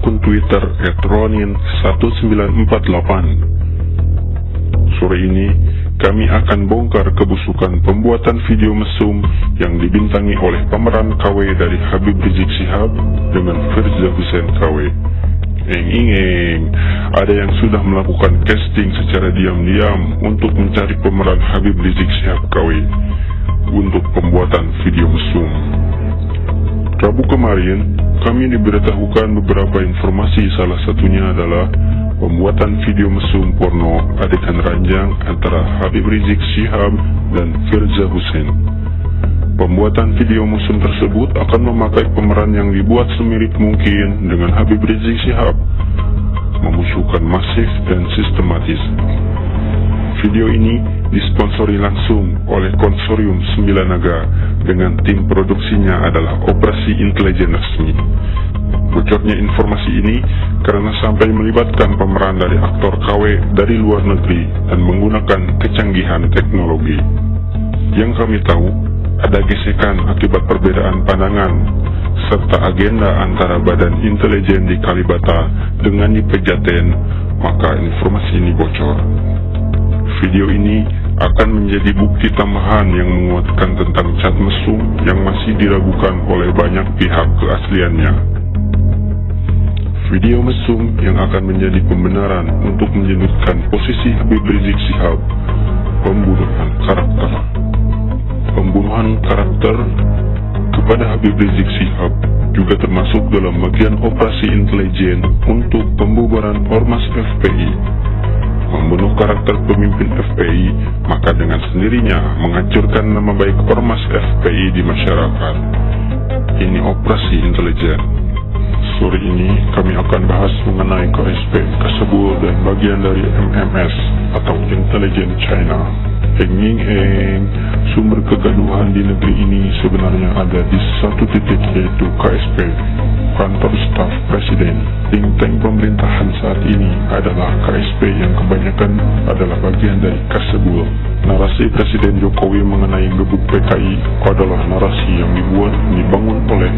akun Twitter @ronin1948. Sore ini, kami akan bongkar kebusukan pembuatan video mesum yang dibintangi oleh pemeran KW dari Habib Rizik Syihab dengan Firza Husein KW. Ada yang sudah melakukan casting secara diam-diam untuk mencari pemeran Habib Rizik Syihab KW untuk pembuatan video mesum. Rabu kemarin, kami diberitahukan beberapa informasi, salah satunya adalah pembuatan video mesum porno adegan ranjang antara Habib Rizik Syihab dan Firza Husein. Pembuatan video mesum tersebut akan memakai pemeran yang dibuat semirip mungkin dengan Habib Rizik Syihab, memusuhkan masif dan sistematis. Video ini disponsori langsung oleh Konsorsium 9 Naga dengan tim produksinya adalah Operasi Intelijen Resmi. Bocornya informasi ini karena sampai melibatkan pemeran dari aktor KW dari luar negeri dan menggunakan kecanggihan teknologi. Yang kami tahu, ada gesekan akibat perbedaan pandangan serta agenda antara badan intelijen di Kalibata dengan di Pejaten, maka informasi ini bocor. Video ini akan menjadi bukti tambahan yang menguatkan tentang cat mesum yang masih diragukan oleh banyak pihak keasliannya. Video mesum yang akan menjadi pembenaran untuk menyudutkan posisi Habib Rizik Syihab. Pembunuhan karakter kepada Habib Rizik Syihab juga termasuk dalam bagian operasi intelijen untuk pembubaran Ormas FPI. Membunuh karakter pemimpin FPI, maka dengan sendirinya menghancurkan nama baik Ormas FPI di masyarakat. Ini operasi intelijen. Sore ini kami akan bahas mengenai KSP, Kasebul, dan bagian dari MMS atau Intelijen China. Sumber kegaduhan di negeri ini sebenarnya ada di satu titik, yaitu KSP, Kantor Staf Presiden. Think tank pemerintahan saat ini adalah KSP yang kebanyakan adalah bagian dari Kasebul. Narasi Presiden Jokowi mengenai gebuk PKI adalah narasi yang dibangun oleh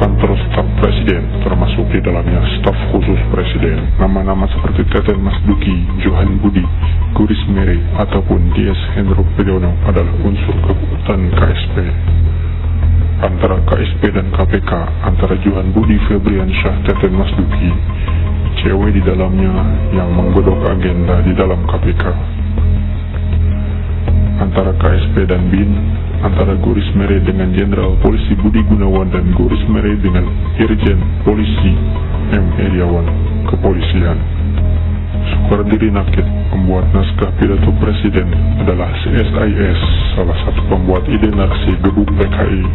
Kantor Staf Presiden, termasuk di dalamnya staf khusus Presiden. Nama-nama seperti Teten Mas Duki, Johan Budi, Guris Mere, ataupun Dias Hendro Priyono adalah unsur kekuatan KSP. Antara KSP dan KPK, antara Johan Budi Febriansyah, Teten Mas Duki, cewek di dalamnya yang menggodok agenda di dalam KPK. Antara KSP dan BIN, antara Guris Mere dengan Jenderal Polisi Budi Gunawan dan Guris Mere dengan Irjen Polisi M. Heriawan Kepolisian. Sukardiri Nakit, pembuat naskah pidato Presiden, adalah CSIS, salah satu pembuat ide narasi gebuk PKI.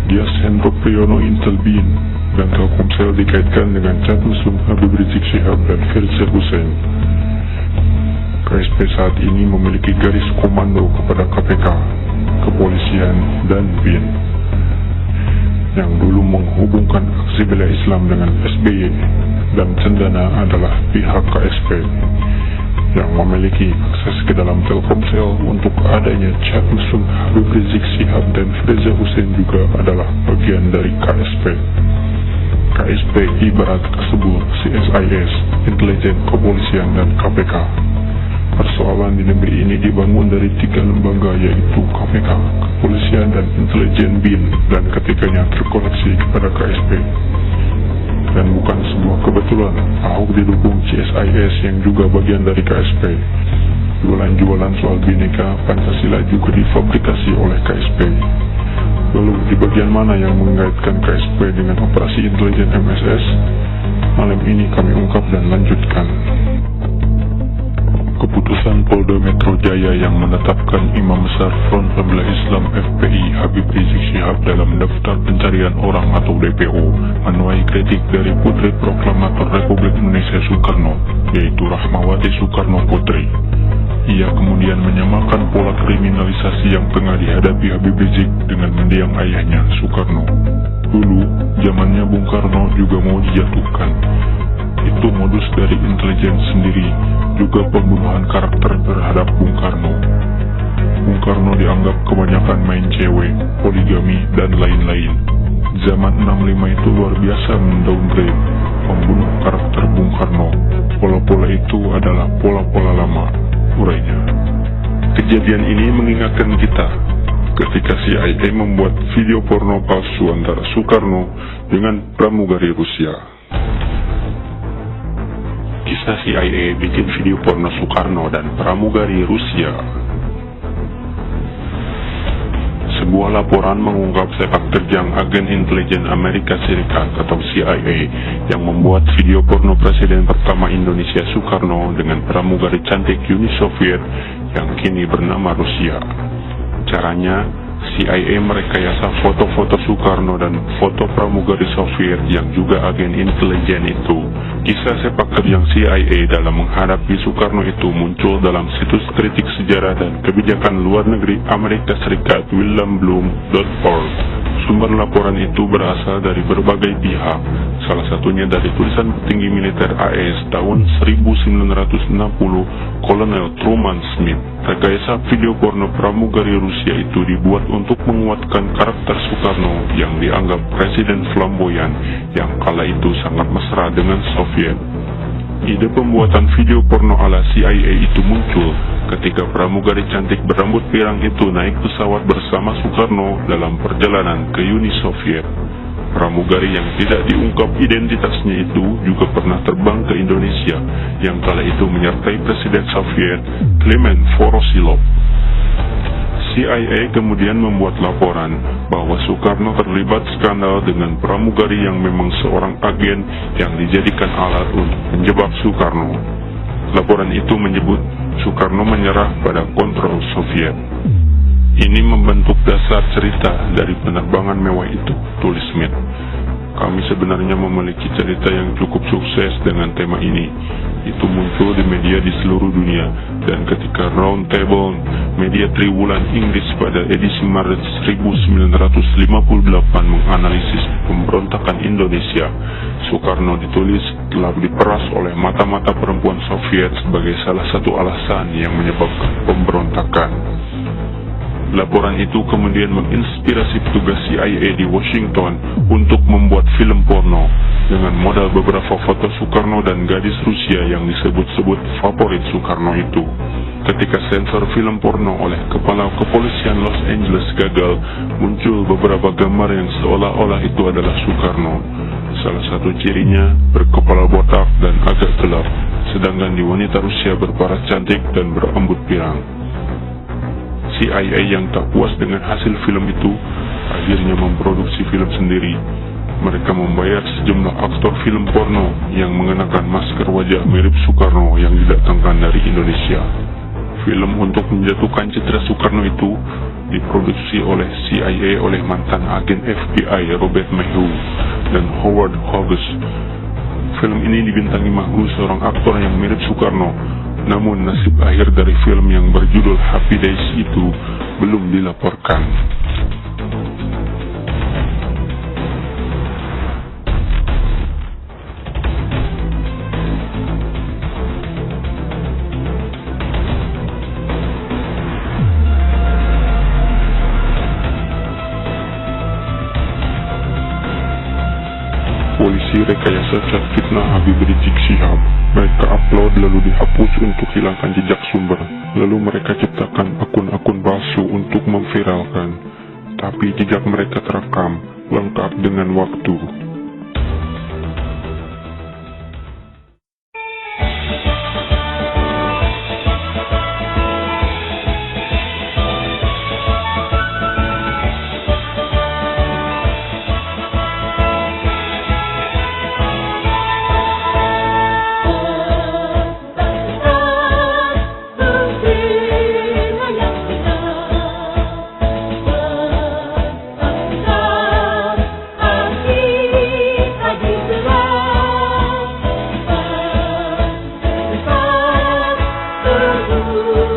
Dias Hendro Priyono Intel BIN, dan Telkomsel dikaitkan dengan cat mesum Habib Rizik Syihab dan Firza Husein. KSP saat ini memiliki garis komando kepada KPK, Kepolisian, dan BIN. Yang dulu menghubungkan aksi bela Islam dengan SBY dan Cendana adalah pihak KSP yang memiliki akses ke dalam Telkomsel untuk adanya chat mesum Habib Rizik Syihab dan Firza Husein juga adalah bagian dari KSP. KSP ibarat Kasebul, CSIS, Intelijen, Kepolisian, dan KPK. Persoalan di negeri ini dibangun dari 3 lembaga, yaitu KPK, Kepolisian, dan Intelijen BIN, dan ketiganya terkoneksi kepada KSP. Dan bukan sebuah kebetulan, Ahok didukung CSIS yang juga bagian dari KSP. Jualan-jualan soal Bhinneka Pancasila juga difabrikasi oleh KSP. Lalu di bagian mana yang mengaitkan KSP dengan operasi intelijen MSS? Malam ini kami ungkap dan lanjutkan. Keputusan Polda Metro Jaya yang menetapkan Imam Besar Front Pembela Islam FPI Habib Rizik Syihab dalam daftar pencarian orang atau DPO menuai kritik dari Putri Proklamator Republik Indonesia Soekarno, yaitu Rahmawati Soekarno Putri. Ia kemudian menyamakan pola kriminalisasi yang tengah dihadapi Habib Rizik dengan mendiang ayahnya Soekarno. Dulu, zamannya Bung Karno juga mau dijatuhkan. Itu modus dari intelijen sendiri, juga pembunuhan karakter terhadap Bung Karno. Bung Karno dianggap kebanyakan main cewek, poligami, dan lain-lain. Zaman 65 itu luar biasa mendowngrade. membunuh karakter Bung Karno. Pola-pola itu adalah pola-pola lama, urainya. Kejadian ini mengingatkan kita ketika CIA membuat video porno palsu antara Soekarno dengan pramugari Rusia. Kisah CIA bikin video porno Soekarno dan pramugari Rusia. Sebuah laporan mengungkap sepak terjang agen intelijen Amerika Serikat atau CIA yang membuat video porno Presiden pertama Indonesia Soekarno dengan pramugari cantik Uni Soviet yang kini bernama Rusia. Caranya, CIA merekayasa foto-foto Soekarno dan foto pramugari Soviet yang juga agen intelijen itu. Kisah sepak terjang CIA dalam menghadapi Soekarno itu muncul dalam situs kritik sejarah dan kebijakan luar negeri Amerika Serikat williambloom.org. Sumber laporan itu berasal dari berbagai pihak, salah satunya dari tulisan petinggi militer AS tahun 1960, Kolonel Truman Smith. Rekayasa video porno pramugari Rusia itu dibuat untuk menguatkan karakter Soekarno yang dianggap presiden flamboyan yang kala itu sangat mesra dengan Soviet. Ide pembuatan video porno ala CIA itu muncul ketika pramugari cantik berambut pirang itu naik pesawat bersama Soekarno dalam perjalanan ke Uni Soviet. Pramugari yang tidak diungkap identitasnya itu juga pernah terbang ke Indonesia yang kala itu menyertai Presiden Soviet Clement Voroshilov. CIA kemudian membuat laporan bahwa Soekarno terlibat skandal dengan pramugari yang memang seorang agen yang dijadikan alat untuk menjebak Soekarno. Laporan itu menyebut Soekarno menyerah pada kontrol Soviet. Ini membentuk dasar cerita dari penerbangan mewah itu, tulis Smith. Kami sebenarnya memiliki cerita yang cukup sukses dengan tema ini. Itu muncul di media di seluruh dunia, dan ketika Round Table, media triwulan Inggris pada edisi Maret 1958 menganalisis pemberontakan Indonesia, Soekarno ditulis telah diperas oleh mata-mata perempuan Soviet sebagai salah satu alasan yang menyebabkan pemberontakan. Laporan itu kemudian menginspirasi petugas CIA di Washington untuk membuat film porno dengan modal beberapa foto Soekarno dan gadis Rusia yang disebut-sebut favorit Soekarno itu. Ketika sensor film porno oleh kepala kepolisian Los Angeles gagal, muncul beberapa gambar yang seolah-olah itu adalah Soekarno. Salah satu cirinya berkepala botak dan agak gelap, sedangkan di wanita Rusia berparas cantik dan berambut pirang. CIA yang tak puas dengan hasil film itu akhirnya memproduksi film sendiri. Mereka membayar sejumlah aktor film porno yang mengenakan masker wajah mirip Soekarno yang didatangkan dari Indonesia. Film untuk menjatuhkan citra Soekarno itu diproduksi oleh CIA oleh mantan agen FBI Robert Maheu dan Howard Hughes. Film ini dibintangi Maheu, seorang aktor yang mirip Soekarno. Namun nasib akhir dari film yang berjudul Happy Days itu belum dilaporkan. Polisi rekayasa cat fitnah Habib Rizik Syihab. Mereka upload lalu dihapus untuk hilangkan jejak sumber. Lalu mereka ciptakan akun-akun palsu untuk memviralkan. Tapi jejak mereka terekam lengkap dengan waktu. Ooh.